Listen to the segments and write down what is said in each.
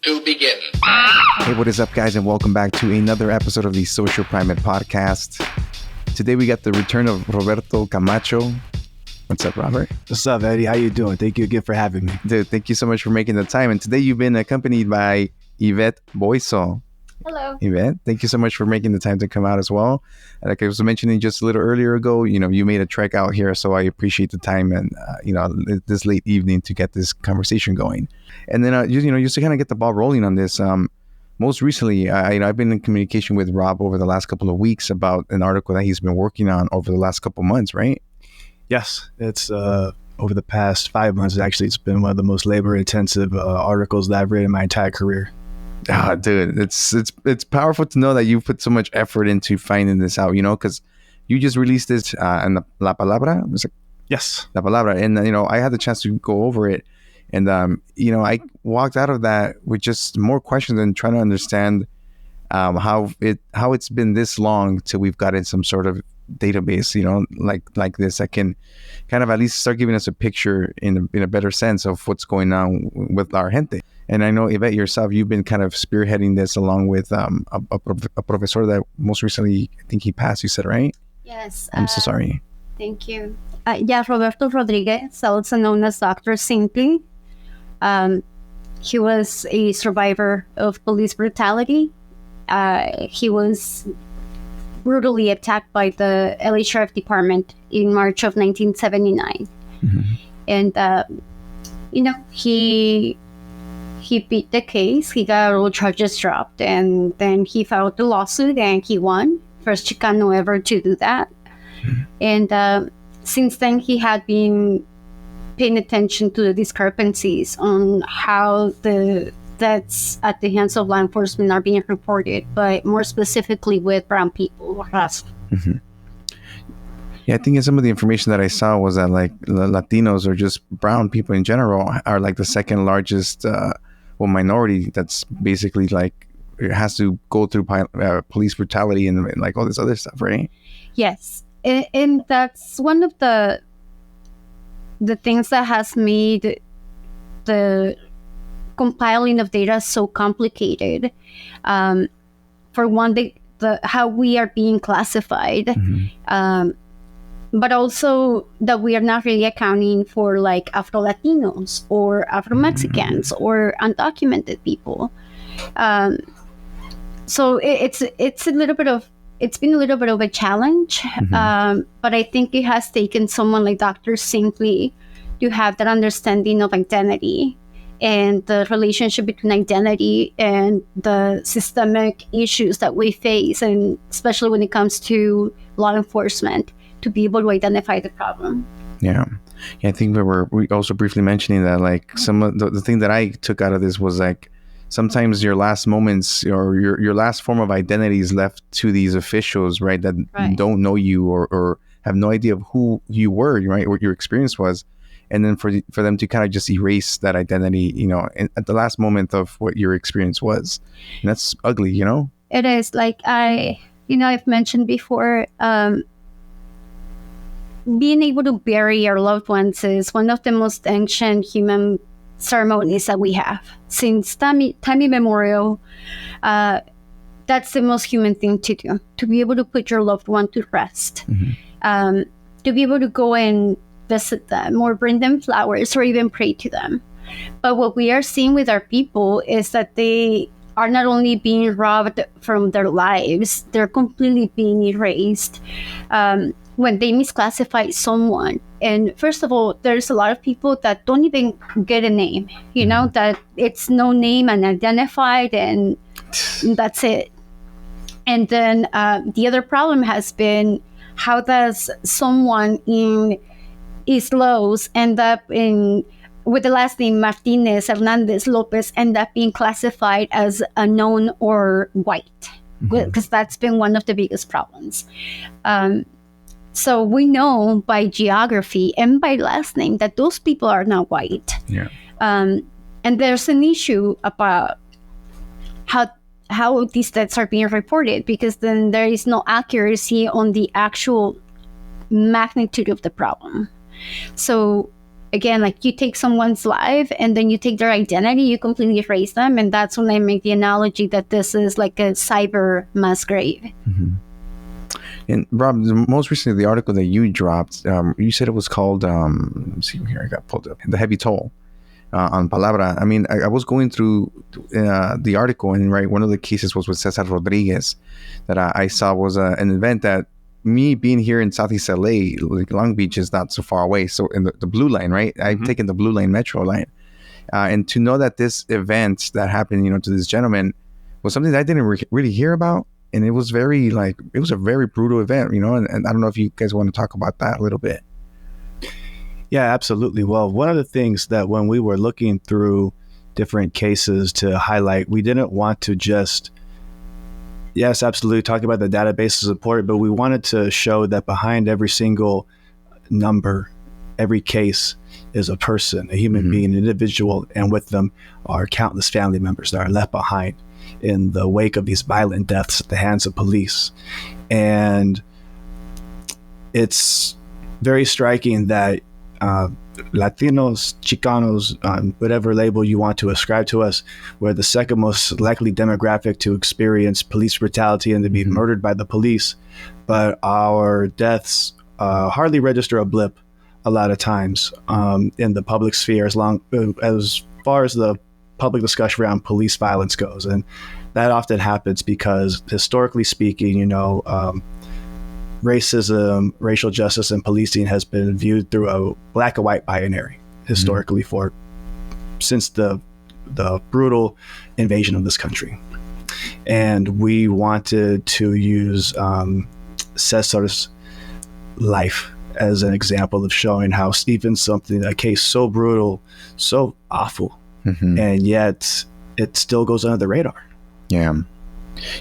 to begin. Hey, what is up, guys, and welcome back to another episode of the Social Primate Podcast. Today we got the return of Roberto Camacho. What's up, Robert? What's up, Eddie? How you doing? Thank you again for having me. Dude, thank you so much for making the time. And today you've been accompanied by Ivette Boyzo. Hello. Yvette, thank you so much for making the time to come out as well. Like I was mentioning just a little earlier ago, you made a trek out here, so I appreciate the time and, this late evening to get this conversation going. And then, just to kind of get the ball rolling on this, most recently, I've been in communication with Rob over the last couple of weeks about an article that he's been working on over the last couple of months, right? Yes, it's over the past 5 months. Actually, it's been one of the most labor-intensive articles that I've read in my entire career. Ah, dude, it's powerful to know that you put so much effort into finding this out, because you just released this in La Palabra. Yes. La Palabra. And, I had the chance to go over it. And, I walked out of that with just more questions and trying to understand how it's been this long till we've gotten some sort of database, like this that can kind of at least start giving us a picture in a better sense of what's going on with our gente. And I know, Ivette, yourself, you've been kind of spearheading this along with a professor that most recently, I think he passed, you said, right? Yes. I'm so sorry. Thank you. Roberto Rodríguez, also known as Dr. Cintli. He was a survivor of police brutality. He was brutally attacked by the LA Sheriff Department in March of 1979. Mm-hmm. And, he beat the case. He got all charges dropped, and then he filed the lawsuit, and he won. First Chicano ever to do that. Mm-hmm. And since then, he had been paying attention to the discrepancies on how the deaths at the hands of law enforcement are being reported, but more specifically with brown people. Mm-hmm. Yeah, I think some of the information that I saw was that like Latinos or just brown people in general are like the second largest minority that's basically like it has to go through police brutality and like all this other stuff, right? Yes, and that's one of the things that has made the compiling of data so complicated. For one, how we are being classified, mm-hmm. But also that we are not really accounting for like Afro-Latinos or Afro-Mexicans mm-hmm. or undocumented people. So it's been a little bit of a challenge, mm-hmm. But I think it has taken someone like Dr. Cintli to have that understanding of identity and the relationship between identity and the systemic issues that we face, and especially when it comes to law enforcement, to be able to identify the problem. Yeah, I think we also briefly mentioning that like some of the thing that I took out of this was like sometimes your last moments or your last form of identity is left to these officials, right, that don't know you or have no idea of who you were, right, what your experience was. And then for them to kind of just erase that identity, at the last moment of what your experience was. And that's ugly, It is. Like I've mentioned before, being able to bury our loved ones is one of the most ancient human ceremonies that we have. Since time immemorial, that's the most human thing to do, to be able to put your loved one to rest, mm-hmm. To be able to go and visit them or bring them flowers or even pray to them. But what we are seeing with our people is that they are not only being robbed from their lives, they're completely being erased. When they misclassify someone. And first of all, there's a lot of people that don't even get a name, that it's no name and identified and that's it. And then the other problem has been, how does someone in East Los end up with the last name Martinez, Hernandez, Lopez, end up being classified as unknown or white? Because mm-hmm. that's been one of the biggest problems. So we know by geography and by last name that those people are not white. Yeah. And there's an issue about how these deaths are being reported, because then there is no accuracy on the actual magnitude of the problem. So again, like you take someone's life and then you take their identity, you completely erase them. And that's when I make the analogy that this is like a cyber mass grave. Mm-hmm. And Rob, most recently, the article that you dropped, you said it was called, let me see here, I got pulled up, The Heavy Toll on Palabra. I mean, I was going through the article, and right, one of the cases was with Cesar Rodriguez that I saw was an event that me being here in Southeast LA, like Long Beach is not so far away. So in the Blue Line, right? I've taken the Blue Line Metro line. And to know that this event that happened, to this gentleman was something that I didn't really hear about. And it was it was a very brutal event, and I don't know if you guys want to talk about that a little bit. Yeah, absolutely. Well, one of the things that when we were looking through different cases to highlight, we didn't want to just, yes, absolutely, talk about the database is important, but we wanted to show that behind every single number, every case is a person, a human being, an individual, and with them are countless family members that are left behind in the wake of these violent deaths at the hands of police. And it's very striking that Latinos, Chicanos, whatever label you want to ascribe to us, we're the second most likely demographic to experience police brutality and to be murdered by the police. But our deaths hardly register a blip a lot of times in the public sphere as far as the public discussion around police violence goes. And that often happens because, historically speaking, racism, racial justice, and policing has been viewed through a black and white binary historically since the brutal invasion of this country. And we wanted to use Cesar's life as an example of showing how even a case so brutal, so awful, and yet it still goes under the radar. Yeah,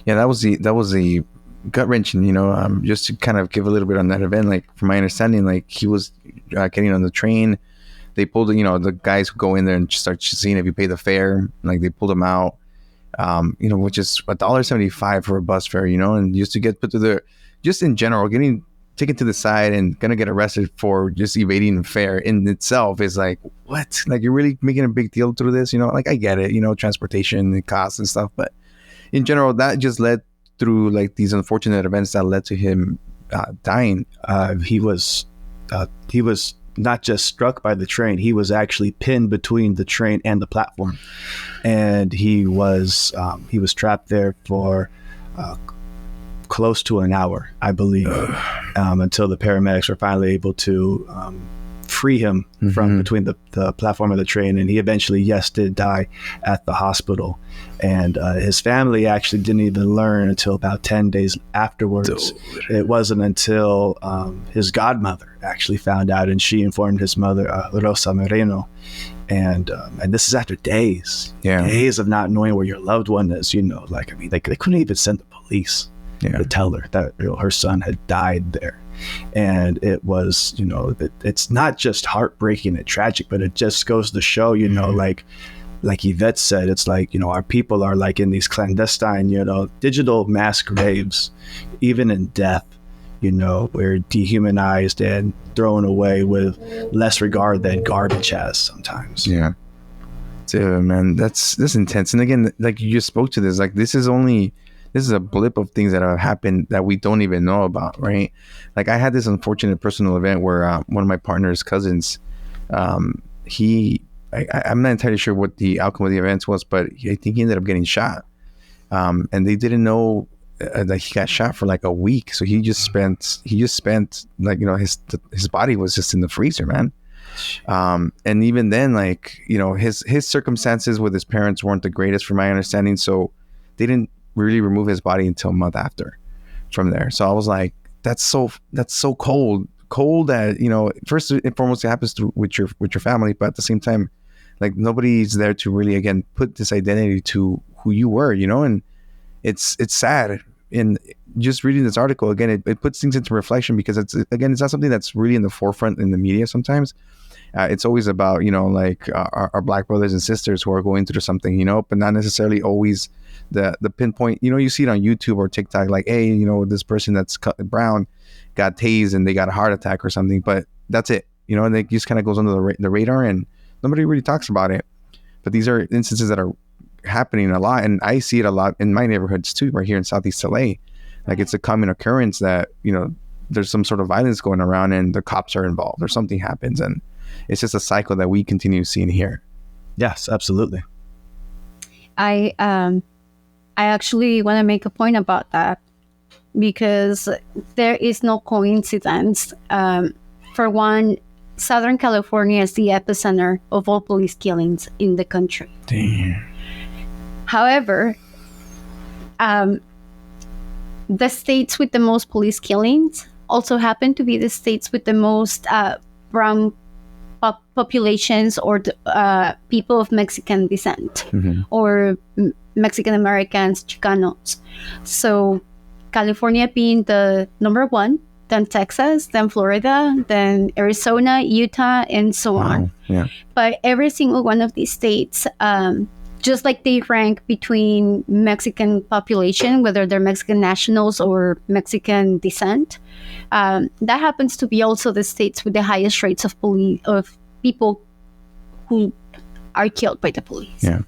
that was the gut wrenching. Just to kind of give a little bit on that event. Like from my understanding, like he was getting on the train. They pulled, the guys who go in there and start seeing if you pay the fare. Like they pulled him out, which is $1.75 for a bus fare. And just to get put to just in general, getting taken to the side and gonna get arrested for just evading fare in itself is like, what? Like you're really making a big deal through this? Like I get it, transportation and costs and stuff, but in general, that just led through like these unfortunate events that led to him dying. He was not just struck by the train; he was actually pinned between the train and the platform, and he was trapped there for close to an hour, I believe, until the paramedics were finally able to free him from between the platform of the train. And he eventually, did die at the hospital. And his family actually didn't even learn until about 10 days afterwards. It wasn't until his godmother actually found out, and she informed his mother, Rosa Moreno. And this is after days of not knowing where your loved one is. They couldn't even send the police to tell her that her son had died there. And it was, it's not just heartbreaking and tragic, but it just goes to show, like Ivette said, it's like, our people are like in these clandestine, digital mass graves. Even in death, we're dehumanized and thrown away with less regard than garbage has sometimes. Yeah. Dude, man, that's intense. And again, like you just spoke to this, like this is a blip of things that have happened that we don't even know about, right? Like I had this unfortunate personal event where one of my partner's cousins, I'm not entirely sure what the outcome of the event was, but I think he ended up getting shot. And they didn't know that he got shot for like a week. So he just spent like, his body was just in the freezer, man. And even then, like, his circumstances with his parents weren't the greatest from my understanding. So they didn't really remove his body until a month after from there. So I was like, that's so cold that, first and foremost, it happens with your family, but at the same time, like nobody's there to really, again, put this identity to who you were, and it's sad. And just reading this article, again, it puts things into reflection, because it's not something that's really in the forefront in the media sometimes. It's always about, like our Black brothers and sisters who are going through something, but not necessarily always the pinpoint. You see it on YouTube or TikTok, like, hey, this person that's brown got tased and they got a heart attack or something, but that's it. and it just kind of goes under the radar and nobody really talks about it. But these are instances that are happening a lot, and I see it a lot in my neighborhoods too, right here in Southeast LA. Like it's a common occurrence that, there's some sort of violence going around and the cops are involved or something happens, and it's just a cycle that we continue seeing here. Yes, absolutely. I actually want to make a point about that, because there is no coincidence. For one, Southern California is the epicenter of all police killings in the country. Damn. However, the states with the most police killings also happen to be the states with the most brown populations or people of Mexican descent, or Mexican Americans, Chicanos. So California being the number one, then Texas, then Florida, then Arizona, Utah, and so on. Yeah. But every single one of these states, just like they rank between Mexican population, whether they're Mexican nationals or Mexican descent, that happens to be also the states with the highest rates of people who are killed by the police. Yeah.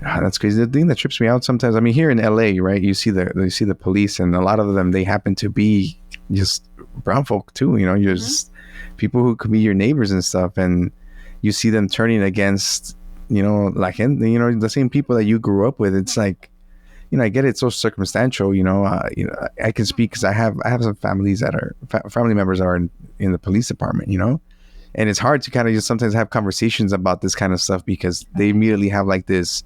That's crazy. The thing that trips me out sometimes, I mean, here in LA, right, you see the police, and a lot of them, they happen to be just brown folk too, just people who could be your neighbors and stuff, and you see them turning against, the same people that you grew up with. It's like, I get it's so circumstantial, I can speak because I have some families that are family members are in the police department, and it's hard to kind of just sometimes have conversations about this kind of stuff because they immediately have like this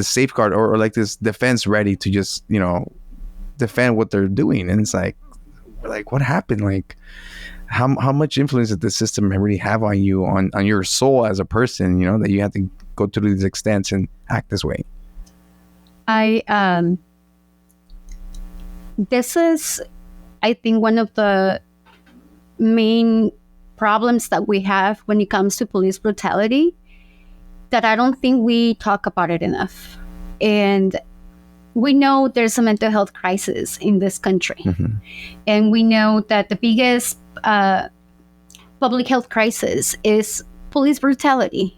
safeguard or like this defense ready to just, defend what they're doing. And it's like, what happened? Like, how much influence did the system really have on you, on your soul as a person, that you have to go to these extents and act this way? This is, I think, one of the main problems that we have when it comes to police brutality, that I don't think we talk about it enough. And we know there's a mental health crisis in this country. And we know that the biggest public health crisis is police brutality.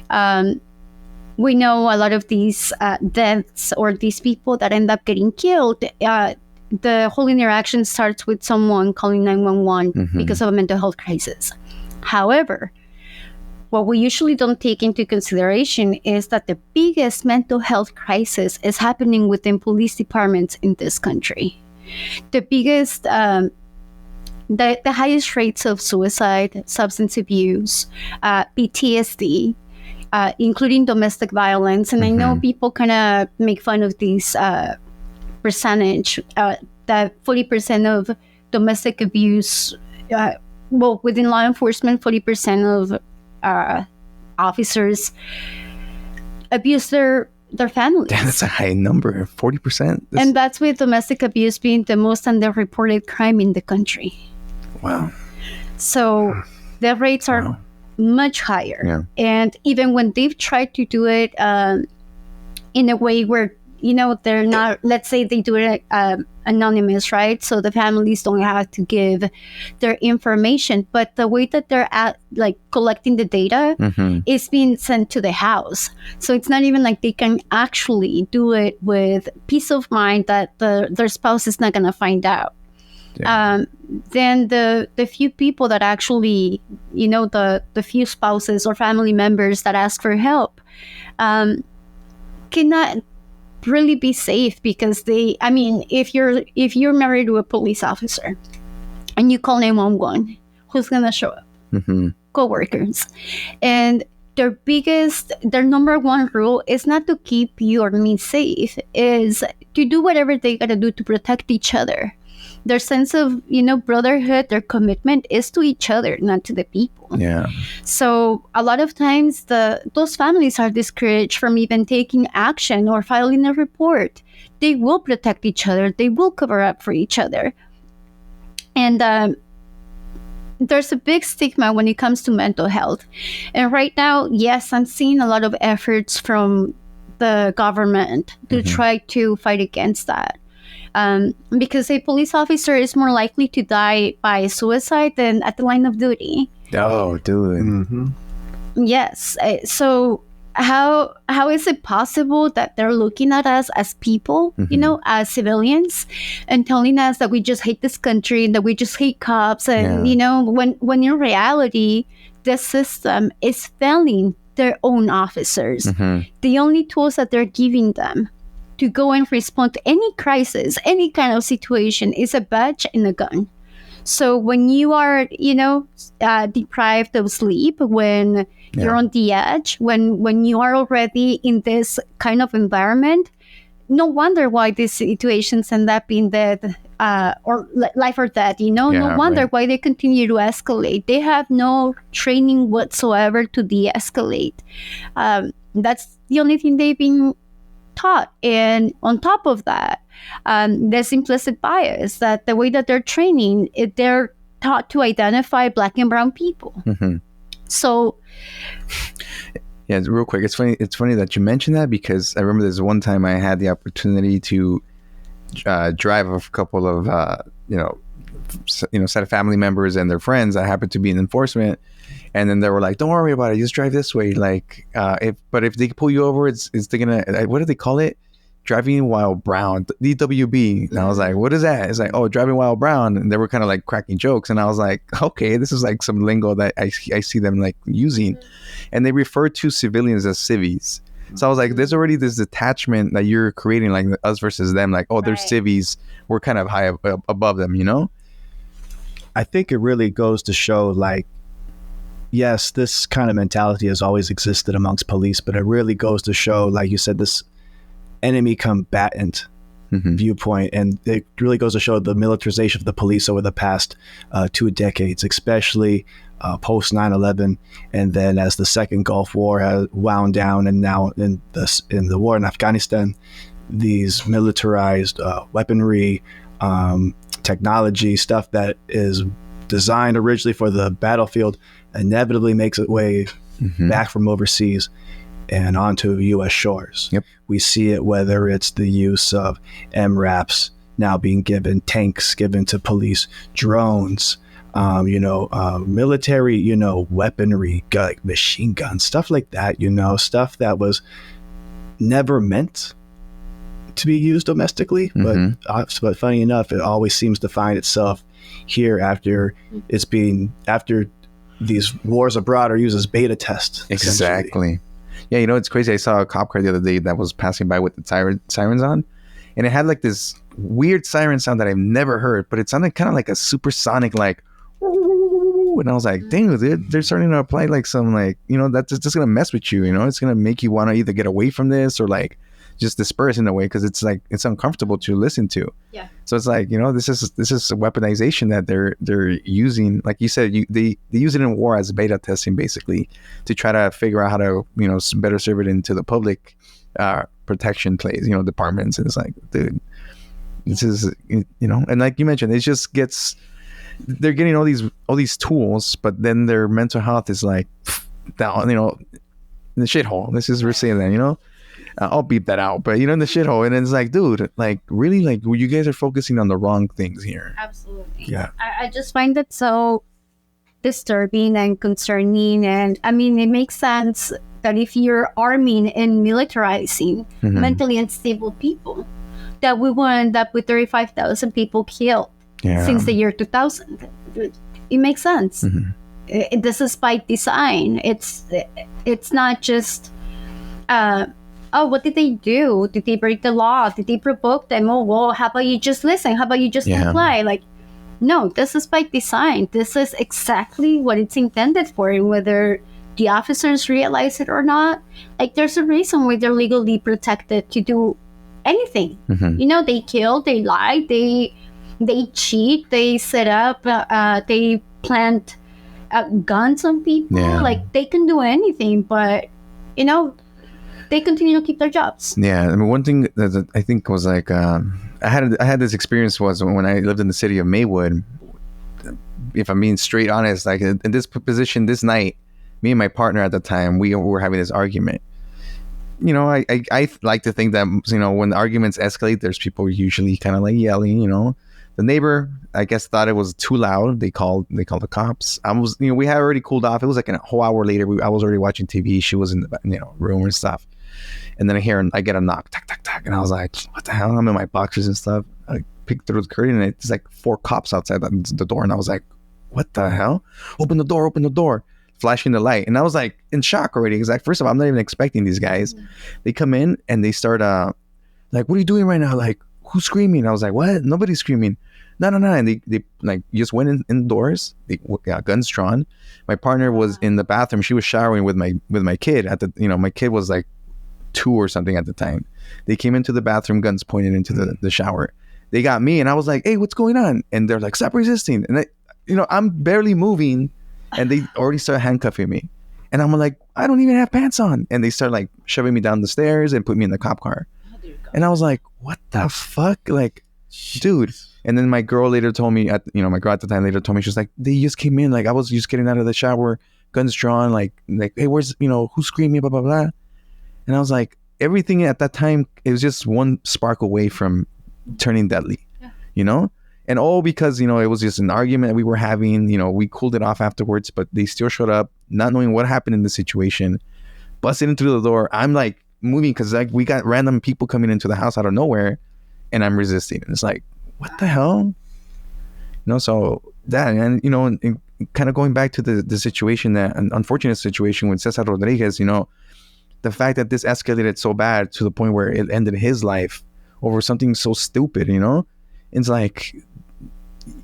We know a lot of these deaths or these people that end up getting killed, the whole interaction starts with someone calling 911 because of a mental health crisis. However, what we usually don't take into consideration is that the biggest mental health crisis is happening within police departments in this country. The biggest, the highest rates of suicide, substance abuse, PTSD, including domestic violence. And I know people kind of make fun of these percentage, that 40% of domestic abuse, within law enforcement, 40% of officers abuse their families. Damn, that's a high number, 40%. And that's with domestic abuse being the most underreported crime in the country. Wow. So the rates are much higher. Yeah. And even when they've tried to do it in a way where, they're not, let's say they do it anonymous, right? So the families don't have to give their information. But the way that they're collecting the data is being sent to the house. So it's not even like they can actually do it with peace of mind that their spouse is not going to find out. Yeah. Then the few people that actually, the few spouses or family members that ask for help cannot really be safe, because if you're married to a police officer and you call 911, who's gonna show up? Co-workers. And their number one rule is not to keep you or me safe, is to do whatever they gotta do to protect each other. Their sense of, brotherhood, their commitment is to each other, not to the people. Yeah. So a lot of times those families are discouraged from even taking action or filing a report. They will protect each other. They will cover up for each other. And there's a big stigma when it comes to mental health. And right now, yes, I'm seeing a lot of efforts from the government to try to fight against that. because a police officer is more likely to die by suicide than at the line of duty. Oh, dude. Mm-hmm. Yes. So how is it possible that they're looking at us as people, as civilians, and telling us that we just hate this country and that we just hate cops, and when in reality the system is failing their own officers. The only tools that they're giving them to go and respond to any crisis, any kind of situation, is a badge and a gun. So when you are, deprived of sleep, when you're on the edge, when you are already in this kind of environment, no wonder why these situations end up being dead, or life or death, no wonder why they continue to escalate. They have no training whatsoever to de-escalate. That's the only thing they've been taught. And on top of that, there's implicit bias that the way that they're training, they're taught to identify Black and brown people. So yeah, real quick, it's funny that you mentioned that, because I remember there's one time I had the opportunity to drive a couple of set of family members and their friends that happened to be in enforcement, and then they were like, don't worry about it, just drive this way, like if they pull you over, it's they're gonna, what do they call it, driving while brown, DWB. And I was like, what is that? It's like, oh, driving while brown. And they were kind of like cracking jokes, and I was like, okay, this is like some lingo that I see them like using. And they refer to civilians as civvies. So I was like, there's already this detachment that you're creating, like us versus them, like, oh, they're civvies, we're kind of high above them, I think it really goes to show, like, yes, this kind of mentality has always existed amongst police, but it really goes to show, like you said, this enemy combatant viewpoint, and it really goes to show the militarization of the police over the past 2 decades, especially post 9/11, and then as the second Gulf War has wound down, and now in the war in Afghanistan, these militarized weaponry, technology, stuff that is designed originally for the battlefield inevitably makes its way back from overseas and onto U.S. shores. We see it, whether it's the use of MRAPs now being given, tanks given to police, drones, military, weaponry, like machine guns, stuff like that, stuff that was never meant to be used domestically. But funny enough, it always seems to find itself here after these wars abroad are used as beta tests. Exactly. Yeah, it's crazy. I saw a cop car the other day that was passing by with the sirens on, and it had like this weird siren sound that I've never heard, but it sounded kind of like a supersonic, like, and I was like, dang, they're starting to apply like some, like, that's just gonna mess with you. It's gonna make you want to either get away from this or like just disperse in a way, because it's like it's uncomfortable to listen to. Yeah. So it's like, this is a weaponization that they're using. Like you said, they use it in war as beta testing, basically, to try to figure out how to better serve it into the public protection plays, departments. And it's like, dude, this is and like you mentioned, it just gets, they're getting all these tools, but then their mental health is like down, in the shithole. We're saying that, I'll beep that out, but in the shithole. And it's like, dude, like, really, like, you guys are focusing on the wrong things here. Absolutely. Yeah. I just find it so disturbing and concerning. And I mean, it makes sense that if you're arming and militarizing mentally unstable people, that we will end up with 35,000 people killed since the year 2000. It makes sense. This is by design. It's not just what did they do? Did they break the law? Did they provoke them? Oh, well, how about you just listen? How about you just comply? Like, no, this is by design. This is exactly what it's intended for, and whether the officers realize it or not, like, there's a reason why they're legally protected to do anything. They kill, they lie, they cheat, they set up, they plant guns on people. Like, they can do anything, but they continue to keep their jobs. Yeah, I mean, one thing that I think was like, I had this experience was when I lived in the city of Maywood. If I'm being straight honest, like, in this position this night, me and my partner at the time, we were having this argument, I like to think that, when arguments escalate, there's people usually kind of like yelling, The neighbor, I guess, thought it was too loud. They called the cops. We had already cooled off. It was like a whole hour later. I was already watching TV. She was in the room and stuff. And then I get a knock, tack, tack, tack. And I was like, what the hell? I'm in my boxers and stuff. I peeked through the curtain, and it's like 4 cops outside the door. And I was like, what the hell? Open the door. Flashing the light. And I was like in shock already. Because first of all, I'm not even expecting these guys. They come in and they start like, what are you doing right now? Like, who's screaming? I was like, what? Nobody's screaming. No. And they like just went indoors. They got guns drawn. My partner was in the bathroom. She was showering with my kid my kid was like 2 or something at the time. They came into the bathroom, guns pointed into the shower. They got me, and I was like, hey, what's going on? And they're like, stop resisting. And I'm barely moving, and they already start handcuffing me. And I'm like, I don't even have pants on. And they start like shoving me down the stairs and put me in the cop car. And I was like, what the fuck? Like, dude. And then my girl later told me, my girl at the time later told me, she was like, they just came in. Like, I was just getting out of the shower, guns drawn, like, hey, where's, who's screaming, blah, blah, blah. And I was like, everything at that time, it was just one spark away from turning deadly, And all because, it was just an argument we were having, we cooled it off afterwards, but they still showed up, not knowing what happened in the situation, busted into the door. I'm like moving because like we got random people coming into the house out of nowhere, and I'm resisting. And it's like, what the hell? So that, and, and kind of going back to the situation, that an unfortunate situation with Cesar Rodriguez, the fact that this escalated so bad to the point where it ended his life over something so stupid, it's like,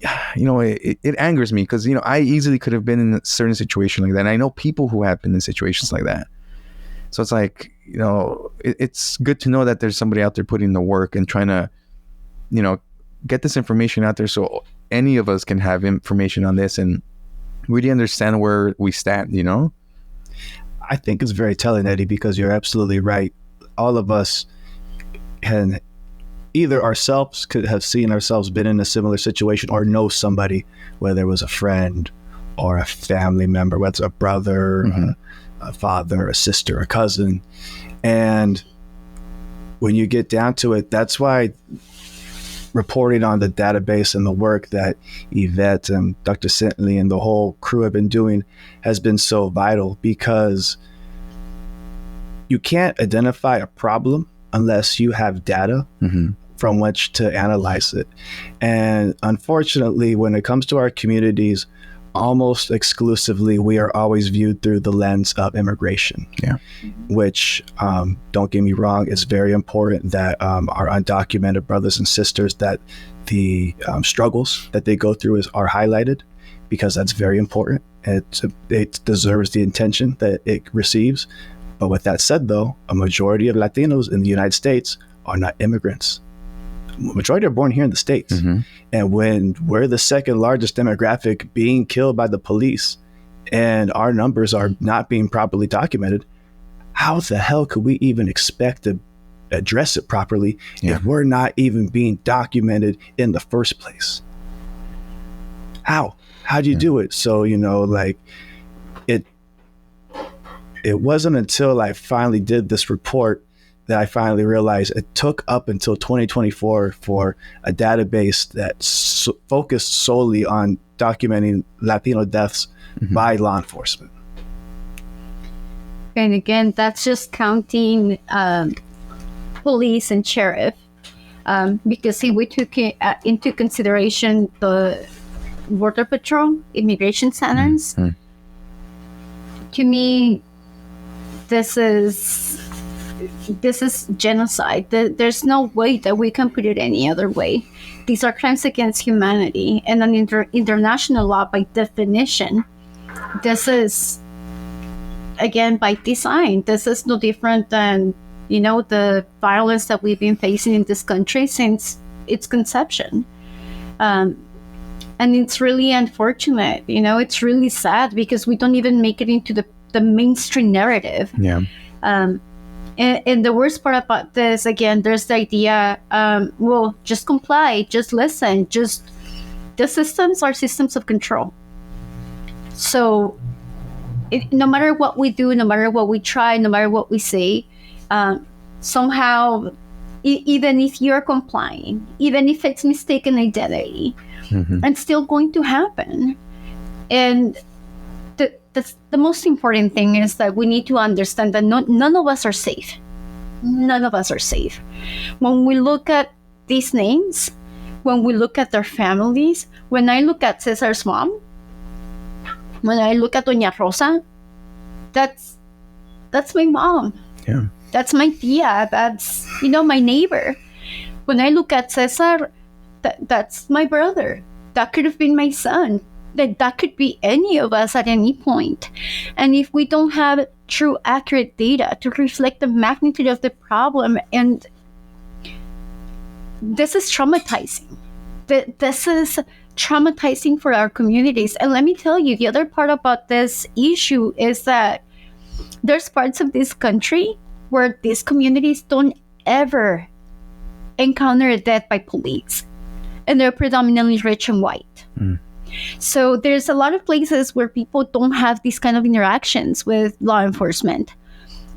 it angers me because, I easily could have been in a certain situation like that. And I know people who have been in situations like that. So it's like, it's good to know that there's somebody out there putting in the work and trying to, get this information out there so any of us can have information on this and really understand where we stand, I think it's very telling, Eddie, because you're absolutely right. All of us can either ourselves could have seen ourselves been in a similar situation or know somebody, whether it was a friend or a family member, whether it's a brother, a father, a sister, a cousin. And when you get down to it, that's why reporting on the database and the work that Ivette and Dr. Cintli and the whole crew have been doing has been so vital, because you can't identify a problem unless you have data from which to analyze it. And unfortunately, when it comes to our communities, almost exclusively, we are always viewed through the lens of immigration. Yeah. Which, don't get me wrong, is very important that our undocumented brothers and sisters, that the struggles that they go through are highlighted, because that's very important. It deserves the attention that it receives. But with that said, though, a majority of Latinos in the United States are not immigrants. Majority are born here in the States. And when we're the second largest demographic being killed by the police and our numbers are not being properly documented, how the hell could we even expect to address it properly if we're not even being documented in the first place? How do you do it? So, it wasn't until I finally did this report that I finally realized it took up until 2024 for a database that focused solely on documenting Latino deaths by law enforcement. And again, that's just counting police and sheriff, because we took into consideration the Border Patrol, immigration centers. To me, this is genocide. There's no way that we can put it any other way. These are crimes against humanity, and on international law, by definition, this is, again, by design. This is no different than, the violence that we've been facing in this country since its conception. And it's really unfortunate. It's really sad because we don't even make it into the mainstream narrative. Yeah. And the worst part about this, again, there's the idea, just comply, just listen, the systems are systems of control. So no matter what we do, no matter what we try, no matter what we say, somehow, even if you're complying, even if it's mistaken identity, it's still going to happen. And the most important thing is that we need to understand that none of us are safe. None of us are safe. When we look at these names, when we look at their families, when I look at Cesar's mom, when I look at Doña Rosa, that's my mom. Yeah. That's my tia. That's, my neighbor. When I look at Cesar, that's my brother. That could have been my son. That could be any of us at any point. And if we don't have true, accurate data to reflect the magnitude of the problem, and this is traumatizing. This is traumatizing for our communities. And let me tell you, the other part about this issue is that there's parts of this country where these communities don't ever encounter a death by police. And they're predominantly rich and white. So there's a lot of places where people don't have these kind of interactions with law enforcement.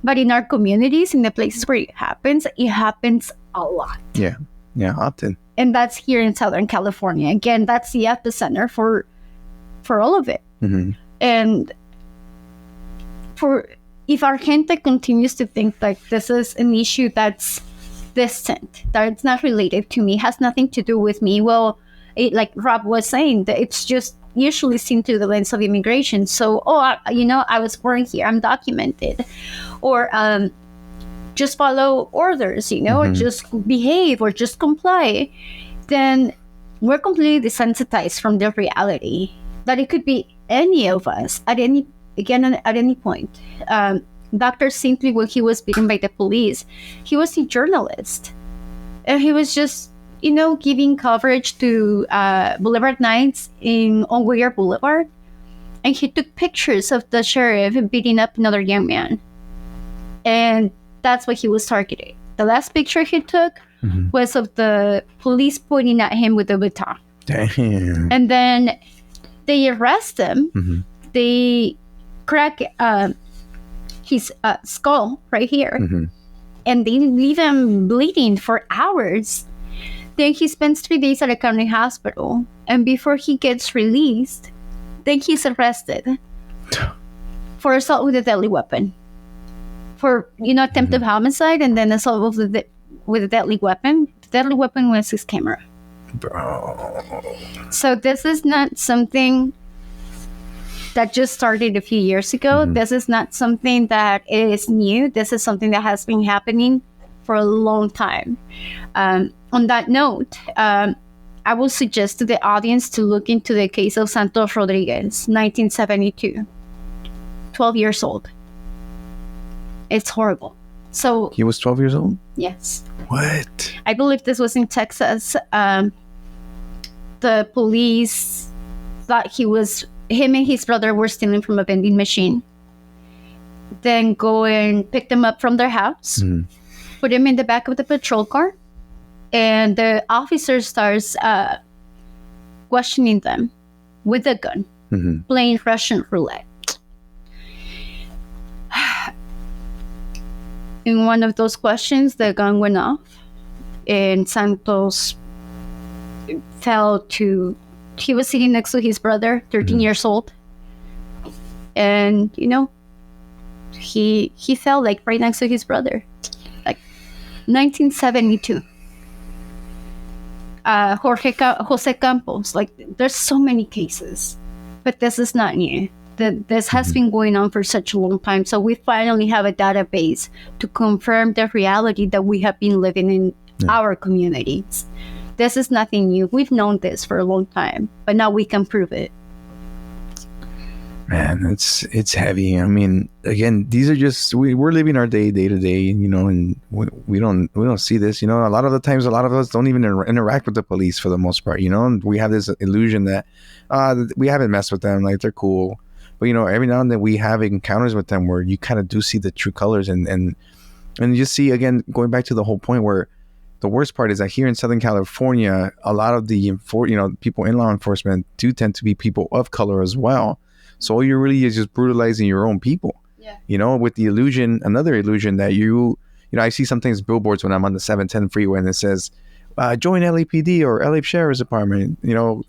But in our communities, in the places where it happens a lot. Yeah, often. And that's here in Southern California. Again, that's the epicenter for all of it. And if our gente continues to think like this is an issue that's distant, that it's not related to me, has nothing to do with me, well, like Rob was saying, that it's just usually seen through the lens of immigration. So, I was born here, I'm documented. Or just follow orders, or just behave or just comply. Then we're completely desensitized from the reality that it could be any of us at any point. Dr. Cintli, when he was beaten by the police, he was a journalist. And he was just giving coverage to Boulevard Nights on Weir Boulevard. And he took pictures of the sheriff beating up another young man. And that's what he was targeting. The last picture he took was of the police pointing at him with a baton. Damn. And then they arrest him. They crack his skull right here. And they leave him bleeding for hours. Then he spends 3 days at a county hospital. And before he gets released, then he's arrested for assault with a deadly weapon. For, attempted homicide and then assault with a deadly weapon. The deadly weapon was his camera. Bro. So this is not something that just started a few years ago. This is not something that is new. This is something that has been happening for a long time. On that note, I will suggest to the audience to look into the case of Santos Rodríguez, 1972. 12 years old. It's horrible. So He was 12 years old? yes. What? I believe this was in Texas. The police thought him and his brother were stealing from a vending machine. Then go and pick them up from their house, put him in the back of the patrol car, and the officer starts questioning them with a gun, playing Russian roulette. In one of those questions, the gun went off, and Santos he was sitting next to his brother, 13 years old. And, he fell like right next to his brother. Like 1972. Jose Campos, like there's so many cases, but this is not new. This has been going on for such a long time. So we finally have a database to confirm the reality that we have been living in our communities. This is nothing new. We've known this for a long time, but now we can prove it. Man, it's heavy. I mean, again, these are just we're living our day to day, and we don't see this. A lot of the times, a lot of us don't even interact with the police for the most part. And we have this illusion that we haven't messed with them, like they're cool. But every now and then we have encounters with them where you kind of do see the true colors, and you see, again, going back to the whole point where the worst part is that here in Southern California, a lot of the people in law enforcement do tend to be people of color as well. So all you're really is just brutalizing your own people. Yeah. With the illusion, another illusion that you I see sometimes billboards when I'm on the 710 freeway and it says, join LAPD or LA Sheriff's Department,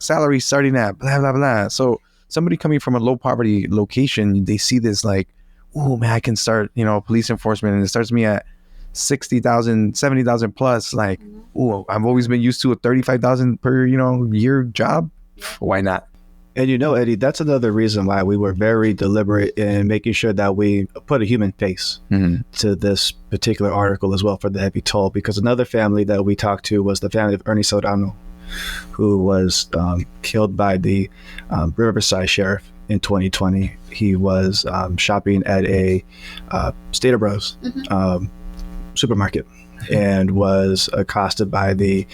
salary starting at blah, blah, blah. So somebody coming from a low poverty location, they see this like, oh man, I can start, police enforcement, and it starts me at 60,000, 70,000 plus. Like, oh, I've always been used to a 35,000 per, year job. Why not? And Eddie, that's another reason why we were very deliberate in making sure that we put a human face to this particular article as well for the heavy toll, because another family that we talked to was the family of Ernie Serrano, who was killed by the Riverside Sheriff in 2020. He was shopping at a Stater Bros supermarket and was accosted by the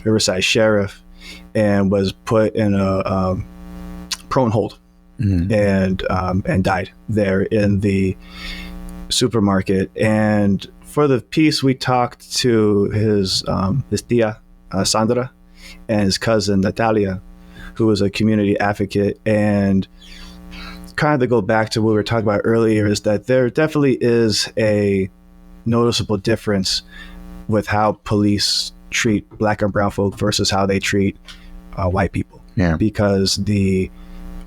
Riverside Sheriff and was put in a prone hold and died there in the supermarket. And for the piece, we talked to his tia, Sandra, and his cousin, Natalia, who was a community advocate. And kind of to go back to what we were talking about earlier is that there definitely is a noticeable difference with how police treat Black and brown folk versus how they treat white people. Yeah. Because the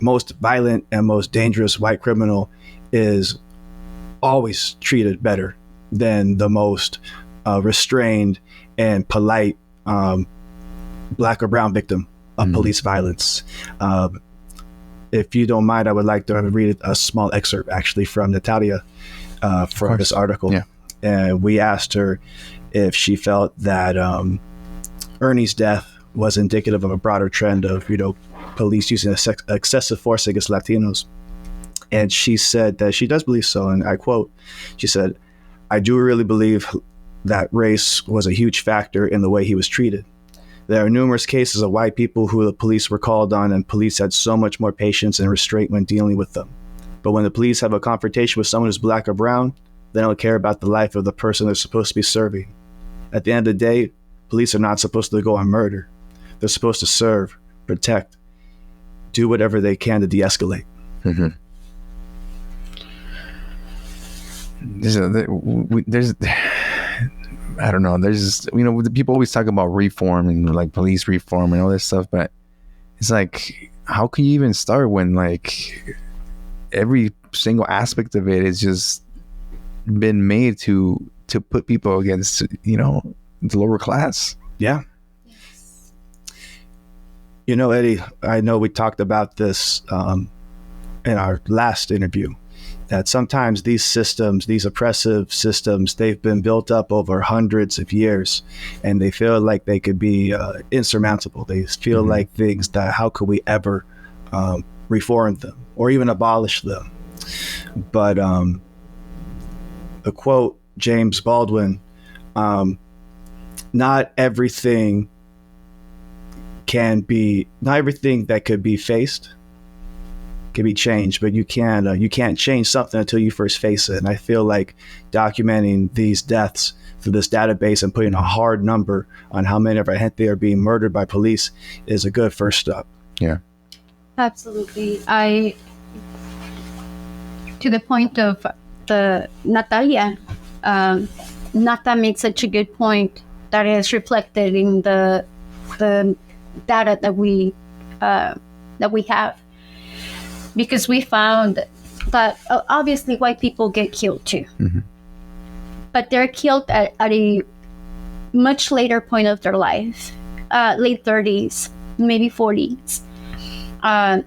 most violent and most dangerous white criminal is always treated better than the most restrained and polite Black or brown victim of police violence. If you don't mind, I would like to read a small excerpt actually from Natalia from this article. Yeah. And we asked her if she felt that Ernie's death was indicative of a broader trend of, police using excessive force against Latinos. And she said that she does believe so. And I quote, she said, "I do really believe that race was a huge factor in the way he was treated. There are numerous cases of white people who the police were called on, and police had so much more patience and restraint when dealing with them. But when the police have a confrontation with someone who's Black or brown, they don't care about the life of the person they're supposed to be serving. At the end of the day, police are not supposed to go on murder. They're supposed to serve, protect, do whatever they can to de-escalate." Mm-hmm. There's I don't know. There's people always talk about reform and like police reform and all this stuff, but it's like, how can you even start when like every single aspect of it is just been made to put people against the lower class? Yeah. Eddie, I know we talked about this in our last interview, that sometimes these systems, these oppressive systems, they've been built up over hundreds of years, and they feel like they could be insurmountable. They feel like things that, how could we ever reform them or even abolish them? But the quote, James Baldwin, not everything that could be faced can be changed, but you can't change something until you first face it. And I feel like documenting these deaths through this database and putting a hard number on how many of our gente are being murdered by police is a good first step. Yeah, absolutely. To the point of the Natalia, Nata makes such a good point that is reflected in the data that we have, because we found that obviously white people get killed too, but they're killed at a much later point of their life, late 30s, maybe 40s.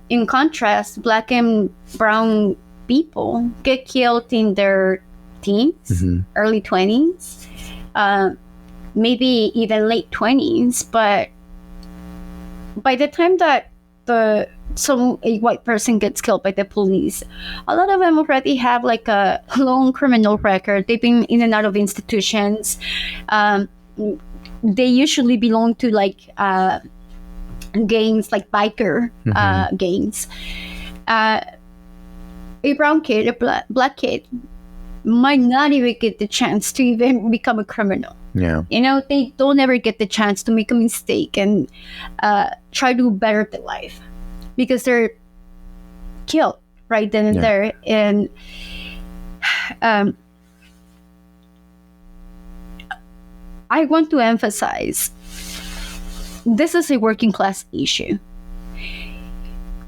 In contrast, Black and brown people get killed in their teens, early 20s, maybe even late 20s, but by the time that a white person gets killed by the police, a lot of them already have like a long criminal record. They've been in and out of institutions. They usually belong to like gangs, like biker gangs. A brown kid, a black kid, might not even get the chance to even become a criminal. Yeah. They don't ever get the chance to make a mistake and try to better their life, because they're killed right then and there. And I want to emphasize this is a working class issue.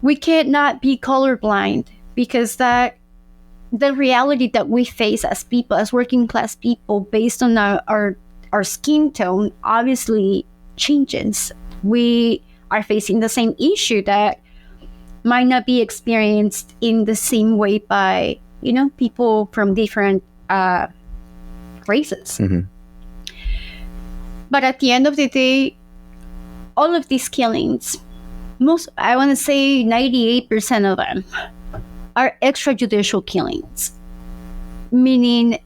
We cannot be colorblind because that the reality that we face as people, as working class people, based on our skin tone, obviously changes. We are facing the same issue that might not be experienced in the same way by, people from different races. Mm-hmm. But at the end of the day, all of these killings, I want to say 98% of them are extrajudicial killings, meaning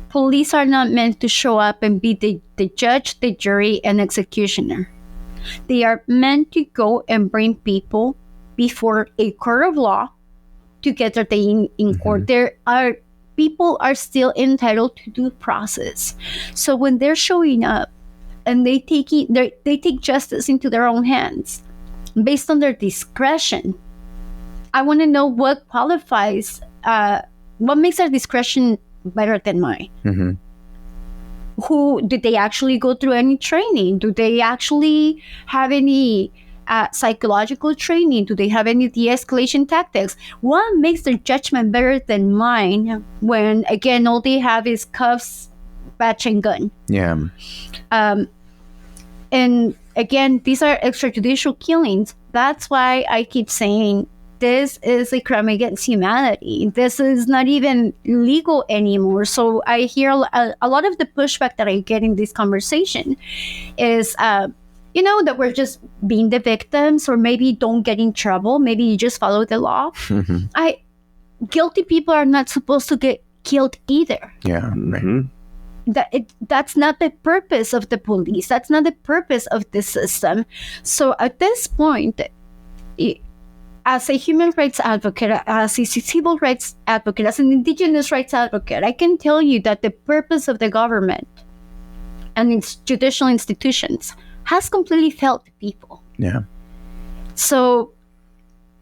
police are not meant to show up and be the judge, the jury, and executioner. They are meant to go and bring people before a court of law to get their day in court. People are still entitled to due process. So when they're showing up and they take justice into their own hands based on their discretion, I want to know what qualifies, what makes their discretion better than mine. Mm-hmm. Did they actually go through any training? Do they actually have any psychological training? Do they have any de-escalation tactics? What makes their judgment better than mine when, again, all they have is cuffs, badge, and gun? Yeah. And again, these are extrajudicial killings. That's why I keep saying this is a crime against humanity. This is not even legal anymore. So I hear a lot of the pushback that I get in this conversation is, that we're just being the victims, or maybe don't get in trouble. Maybe you just follow the law. Mm-hmm. Guilty people are not supposed to get killed either. Yeah. Mm-hmm. That's not the purpose of the police. That's not the purpose of the system. So at this point, as a human rights advocate, as a civil rights advocate, as an indigenous rights advocate, I can tell you that the purpose of the government and its judicial institutions has completely failed the people. Yeah. So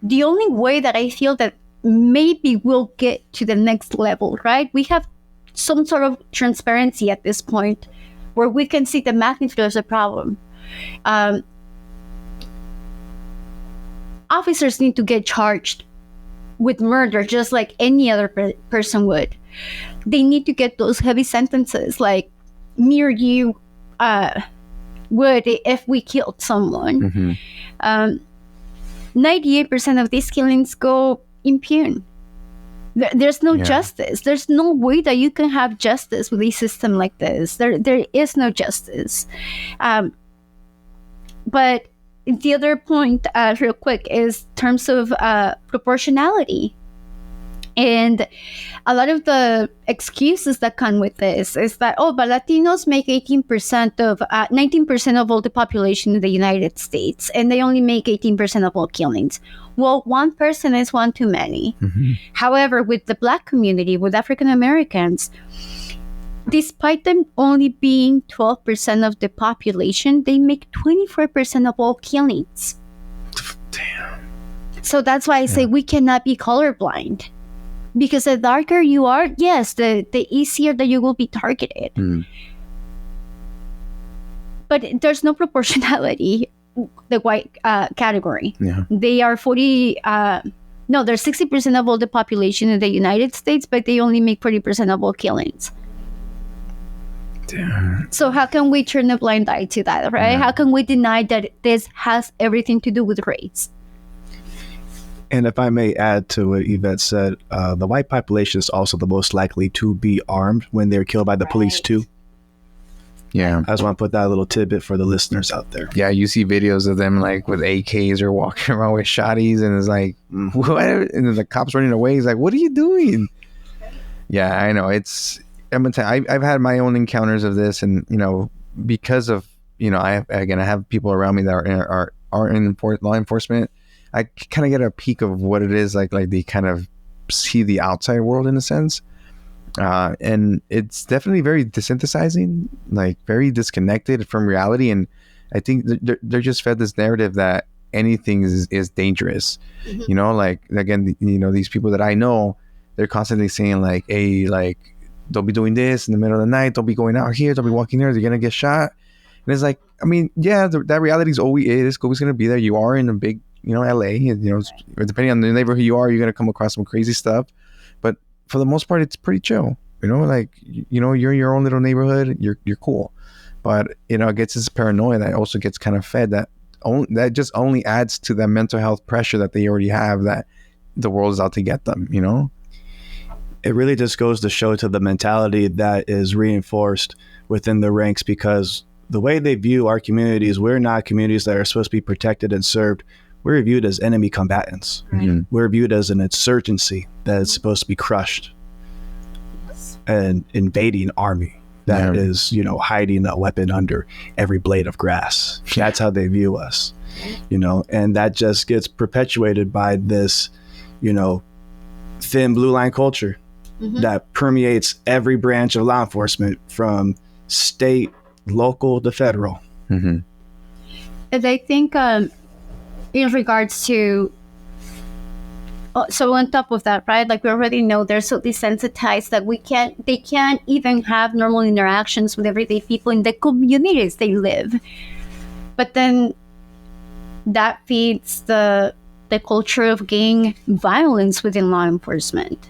the only way that I feel that maybe we'll get to the next level, right? We have some sort of transparency at this point where we can see the magnitude of the problem. Officers need to get charged with murder just like any other person would. They need to get those heavy sentences like me or you would if we killed someone. Mm-hmm. 98% of these killings go impune. There's no justice. There's no way that you can have justice with a system like this. There is no justice. But the other point, real quick, is terms of proportionality. And a lot of the excuses that come with this is that, but Latinos make 19% of all the population in the United States, and they only make 18% of all killings. Well, one person is one too many. Mm-hmm. However, with the Black community, with African Americans, despite them only being 12% of the population, they make 24% of all killings. Damn. So that's why I say we cannot be colorblind. Because the darker you are, yes, the easier that you will be targeted. Mm. But there's no proportionality, the white category. Yeah. They are they're 60% of all the population in the United States, but they only make 40% of all killings. Damn. So how can we turn a blind eye to that, right? Yeah. How can we deny that this has everything to do with race? And if I may add to what Ivette said, the white population is also the most likely to be armed when they're killed by the police too. Yeah. I just want to put that little tidbit for the listeners out there. Yeah, you see videos of them like with AKs or walking around with shotties, and it's like, what? And then the cops running away. He's like, what are you doing? Yeah, I know. I'm gonna tell you, I've had my own encounters of this, and because of I have people around me that are in law enforcement. I kind of get a peek of what it is like they kind of see the outside world in a sense. And it's definitely very desynthesizing, like very disconnected from reality. And I think they're just fed this narrative that anything is dangerous. Mm-hmm. Like, again, these people that I know, they're constantly saying like, hey, like, don't be doing this in the middle of the night. Don't be going out here. Don't be walking there. You're going to get shot. And it's like, I mean, yeah, that reality is always going to be there. You are in a big, LA, depending on the neighborhood you are, you're going to come across some crazy stuff. But for the most part, it's pretty chill. Like, you're in your own little neighborhood. You're cool. But, it gets this paranoia that also gets kind of fed that just only adds to the mental health pressure that they already have, that the world is out to get them, It really just goes to show to the mentality that is reinforced within the ranks, because the way they view our communities, we're not communities that are supposed to be protected and served. We're viewed as enemy combatants. Right. We're viewed as an insurgency that is supposed to be crushed. An invading army that is, hiding a weapon under every blade of grass. That's how they view us, and that just gets perpetuated by this, thin blue line culture that permeates every branch of law enforcement, from state, local to federal. And I think in regards to, so on top of that, right, like we already know they're so desensitized that they can't even have normal interactions with everyday people in the communities they live. But then that feeds the culture of gang violence within law enforcement.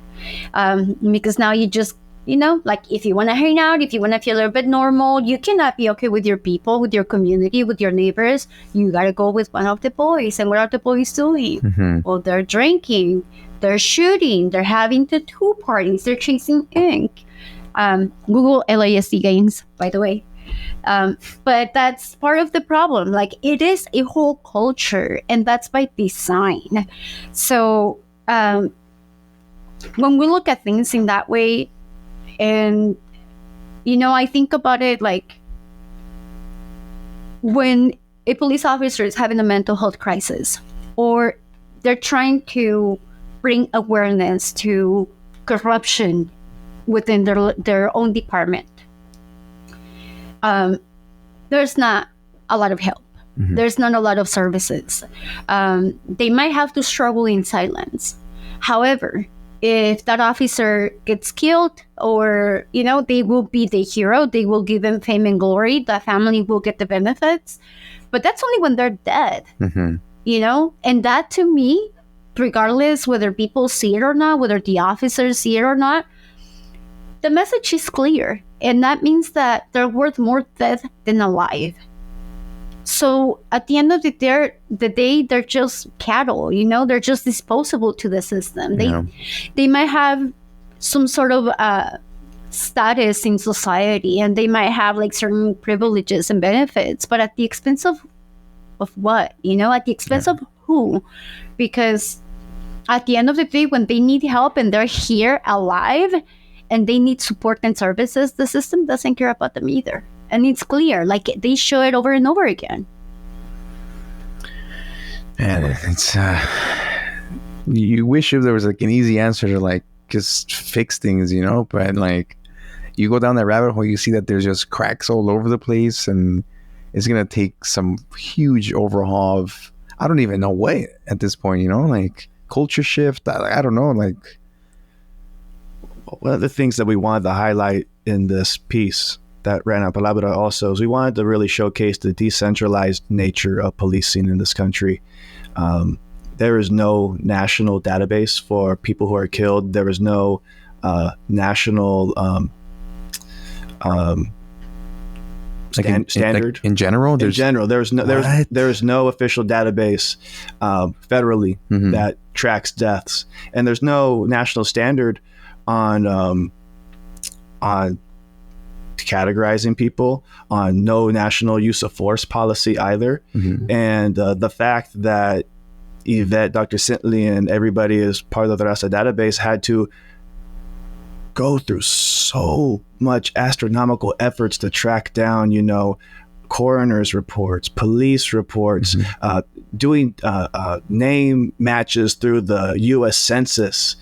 Because now you just, like if you want to hang out, if you want to feel a little bit normal, you cannot be okay with your people, with your community, with your neighbors. You got to go with one of the boys. And what are the boys doing? Well, they're drinking, they're shooting, they're having tattoo parties, they're chasing ink. Google LASD gangs, by the way. But that's part of the problem. Like, it is a whole culture, and that's by design. So when we look at things in that way, and I think about it like when a police officer is having a mental health crisis, or they're trying to bring awareness to corruption within their own department, there's not a lot of help. There's not a lot of services. They might have to struggle in silence. However, if that officer gets killed, or, they will be the hero, they will give them fame and glory, the family will get the benefits, but that's only when they're dead, and that, to me, regardless whether people see it or not, whether the officers see it or not, the message is clear, and that means that they're worth more dead than alive. So at the end of the day, they're just cattle, they're just disposable to the system. They might have some sort of status in society, and they might have like certain privileges and benefits, but at the expense of what? At the expense of who? Because at the end of the day, when they need help and they're here alive and they need support and services, the system doesn't care about them either. And it's clear, like they show it over and over again. And it's you wish if there was like an easy answer to like just fix things, but like you go down that rabbit hole, you see that there's just cracks all over the place, and it's gonna take some huge overhaul of, I don't even know what at this point, like culture shift. I don't know, like. One of the things that we wanted to highlight in this piece that ran on Palabra also is we wanted to really showcase the decentralized nature of policing in this country. There is no national database for people who are killed. There is no national standard. In general, there's no official database federally that tracks deaths, and there's no national standard on categorizing people, on no national use of force policy either. And the fact that Ivette, Dr. Cintli, and everybody is part of the Raza Database had to go through so much astronomical efforts to track down, coroner's reports, police reports, doing name matches through the U.S. Census.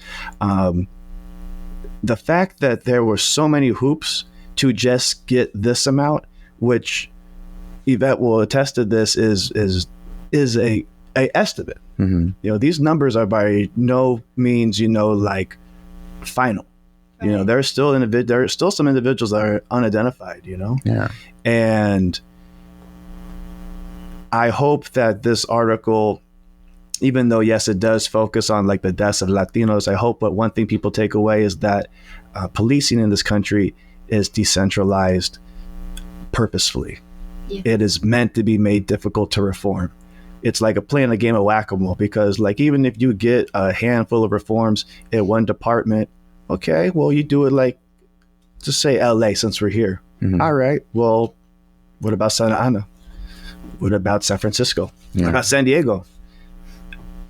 The fact that there were so many hoops to just get this amount, which Ivette will attest to, this is a estimate. These numbers are by no means, like final. You know, there are still some individuals that are unidentified, you know? Yeah. And I hope that this article, even though, yes, it does focus on like the deaths of Latinos, I hope that one thing people take away is that policing in this country is decentralized purposefully. Yeah. It is meant to be made difficult to reform. It's like playing a game of whack-a-mole, because like even if you get a handful of reforms in one department, okay, well, you do it like, just say LA since we're here. Mm-hmm. All right, well, what about Santa Ana? What about San Francisco? Yeah. What about San Diego?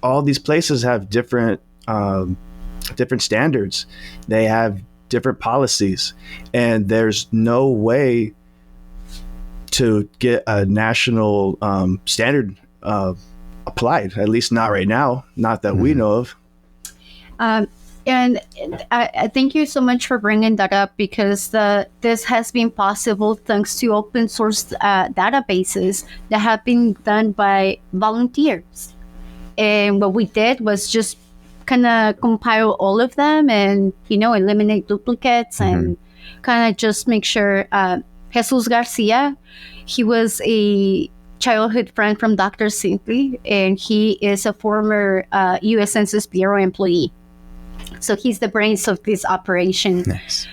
All these places have different standards. They have different policies, and there's no way to get a national standard applied, at least not right now, not that we know of. And I thank you so much for bringing that up, because this has been possible thanks to open source databases that have been done by volunteers. And what we did was just kind of compile all of them and, you know, eliminate duplicates and kind of just make sure. Jesus Garcia, he was a childhood friend from Dr. Cintli, and he is a former U.S. Census Bureau employee. So he's the brains of this operation. Nice.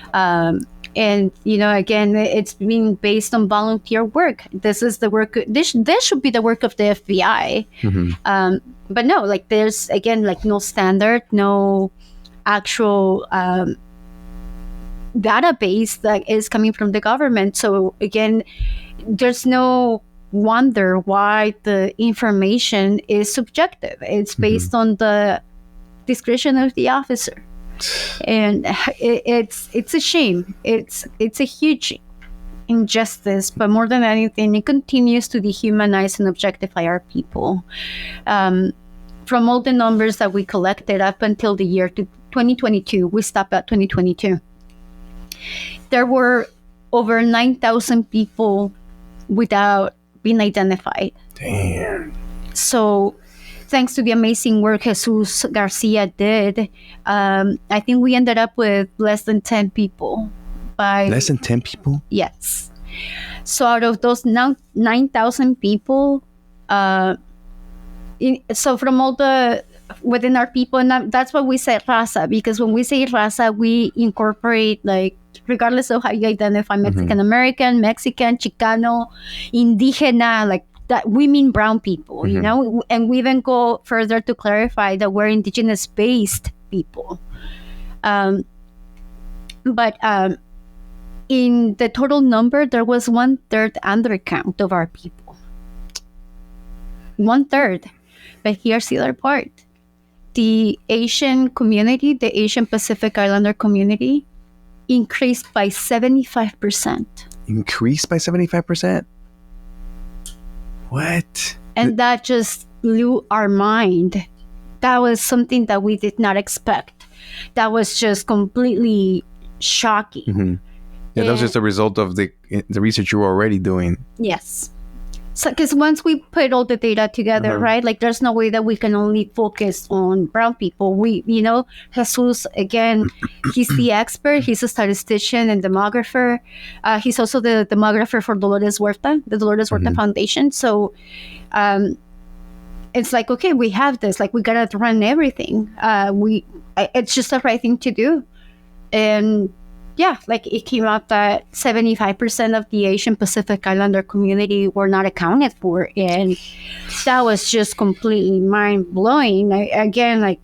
And, you know, again, it's been based on volunteer work. This is the work, this should be the work of the FBI. But no, like there's, again, like no standard, no actual database that is coming from the government. So again, there's no wonder why the information is subjective. It's based on the discretion of the officer, and it's a shame. It's a huge injustice, but more than anything, it continues to dehumanize and objectify our people. From all the numbers that we collected up until the year 2022, we stopped at 2022. There were over 9,000 people without being identified. Damn. So thanks to the amazing work Jesus Garcia did, I think we ended up with less than 10 people. Less than 10 people? Yes. So out of those 9,000 people, so from all the within our people, and that's why we say Raza, because when we say Raza, we incorporate, like, regardless of how you identify, Mexican American, Mexican, Chicano, Indigena, like that, we mean brown people, you know, and we even go further to clarify that we're indigenous based people. But in the total number, there was 1/3 undercount of our people. 1/3. But here's the other part. The Asian community, the Asian Pacific Islander community, increased by 75%. Increased by 75%? What? And that just blew our mind. That was something that we did not expect. That was just completely shocking. Yeah, that was just a result of the research you were already doing. Yes. So, because once we put all the data together, right, like there's no way that we can only focus on brown people. We, you know, Jesus, again, he's the expert. He's a statistician and demographer. He's also the demographer for Dolores Huerta, the Dolores Huerta Foundation. So it's like, okay, we have this. Like, we got to run everything. It's just the right thing to do. And yeah, like it came out that 75% of the Asian Pacific Islander community were not accounted for. And that was just completely mind-blowing. Again, like,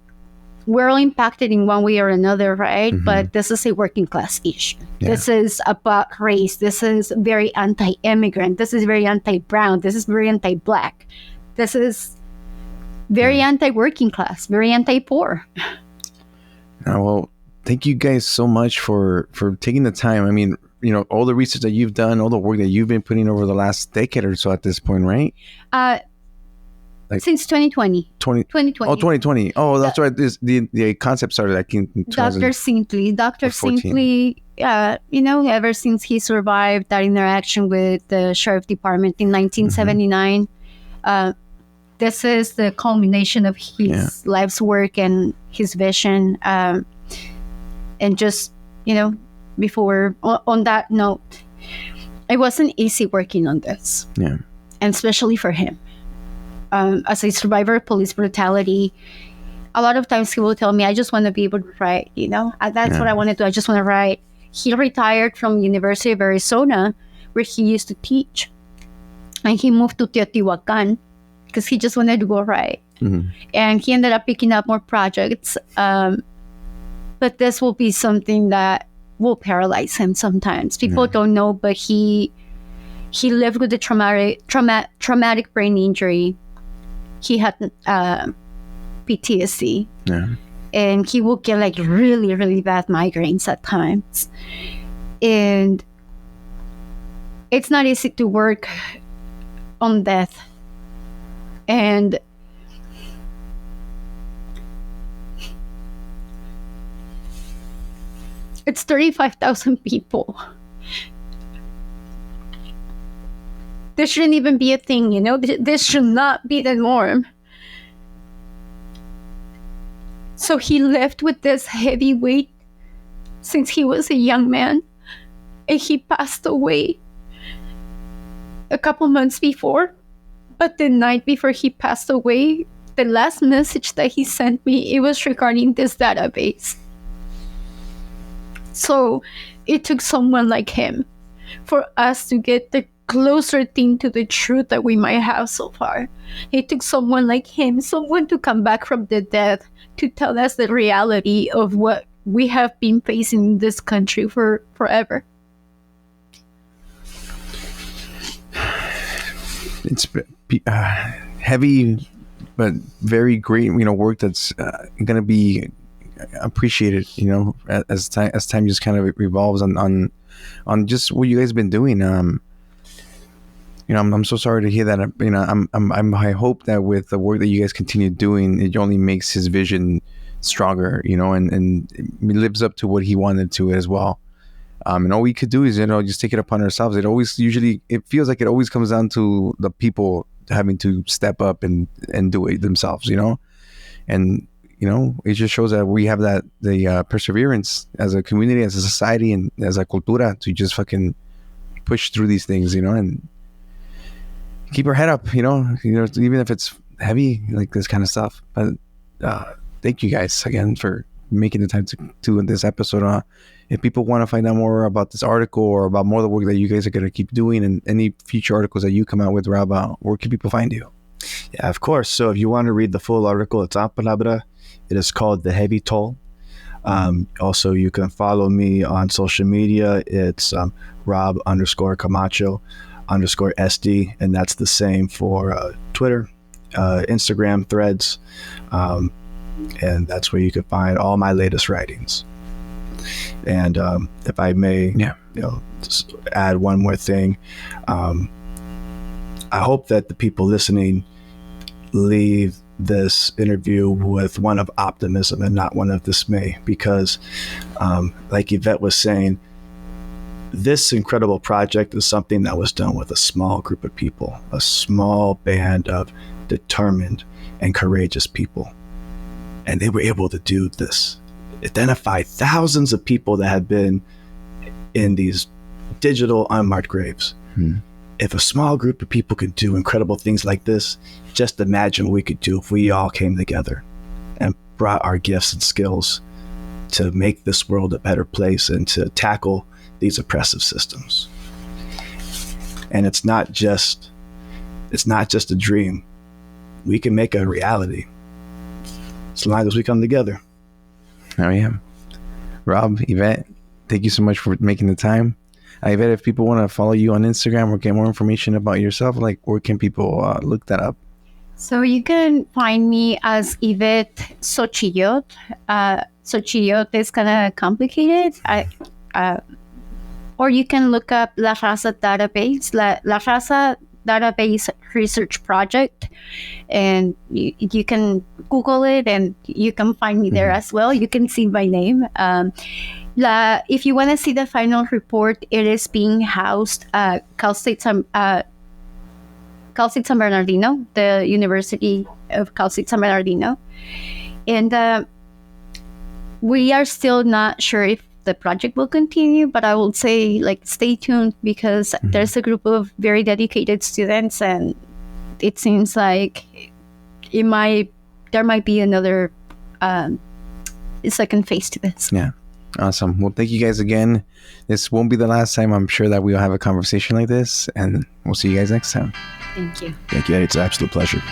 we're all impacted in one way or another, right? But this is a working class issue. Yeah. This is about race. This is very anti-immigrant. This is very anti-brown. This is very anti-black. This is very anti-working class, very anti-poor. Well, thank you guys so much for taking the time. I mean, you know, all the research that you've done, all the work that you've been putting over the last decade or so at this point, right? Since 2020. 2020. Oh, 2020. Oh, that's right. The concept started like in Dr. Cintli. Dr. Cintli, you know, ever since he survived that interaction with the sheriff department in 1979, this is the culmination of his life's work and his vision. And just, before, on that note, it wasn't easy working on this. Yeah. And especially for him. As a survivor of police brutality, a lot of times he will tell me, I just want to be able to write, That's what I want to do. I just want to write. He retired from University of Arizona, where he used to teach. And he moved to Teotihuacan because he just wanted to go write. Mm-hmm. And he ended up picking up more projects. But this will be something that will paralyze him sometimes. People don't know, but he lived with a traumatic brain injury. He had PTSD. Yeah. And he will get like really, really bad migraines at times. And it's not easy to work on death. And it's 35,000 people. This shouldn't even be a thing, This should not be the norm. So he lived with this heavy weight since he was a young man. And he passed away a couple months before. But the night before he passed away, the last message that he sent me, it was regarding this database. So it took someone like him for us to get the closer thing to the truth that we might have so far. It took someone like him, someone to come back from the dead to tell us the reality of what we have been facing in this country for forever. It's heavy, but very great, work that's going to be appreciated, as time just kind of revolves on just what you guys have been doing. I'm so sorry to hear that. I hope that with the work that you guys continue doing, it only makes his vision stronger, and it lives up to what he wanted to as well. And all we could do is, just take it upon ourselves. It feels like it always comes down to the people having to step up and do it themselves, and, it just shows that we have the perseverance as a community, as a society, and as a cultura to just fucking push through these things, and keep our head up, even if it's heavy, like this kind of stuff. But thank you guys again for making the time to do this episode. If people want to find out more about this article or about more of the work that you guys are going to keep doing and any future articles that you come out with, Rob, where can people find you? Yeah, of course. So if you want to read the full article, it's on Palabra. It is called The Heavy Toll. Also, you can follow me on social media. It's Rob_Camacho_SD, and that's the same for Twitter, Instagram, Threads, and that's where you can find all my latest writings. And if I may, just add one more thing. I hope that the people listening leave this interview with one of optimism and not one of dismay, because like Ivette was saying, this incredible project is something that was done with a small group of people, a small band of determined and courageous people. And they were able to do this, identify thousands of people that had been in these digital unmarked graves. If a small group of people could do incredible things like this, just imagine what we could do if we all came together and brought our gifts and skills to make this world a better place and to tackle these oppressive systems. And it's not just a dream. We can make a reality as long as we come together. Oh yeah. Rob, Ivette, thank you so much for making the time. Ivette, if people want to follow you on Instagram or get more information about yourself, where can people look that up? So you can find me as Ivette Xochillot. Xochillot is kind of complicated. Or you can look up La Raza Database, La Raza Database Research Project, and you can Google it and you can find me there as well. You can see my name. If you want to see the final report, it is being housed at Cal State San Bernardino, the University of Cal State San Bernardino. And we are still not sure if the project will continue, but I will say, like, stay tuned, because there's a group of very dedicated students, and it seems like there might be another second phase to this. Yeah. Awesome. Well, thank you guys again. This won't be the last time. I'm sure that we'll have a conversation like this, and we'll see you guys next time. Thank you. Thank you. It's an absolute pleasure.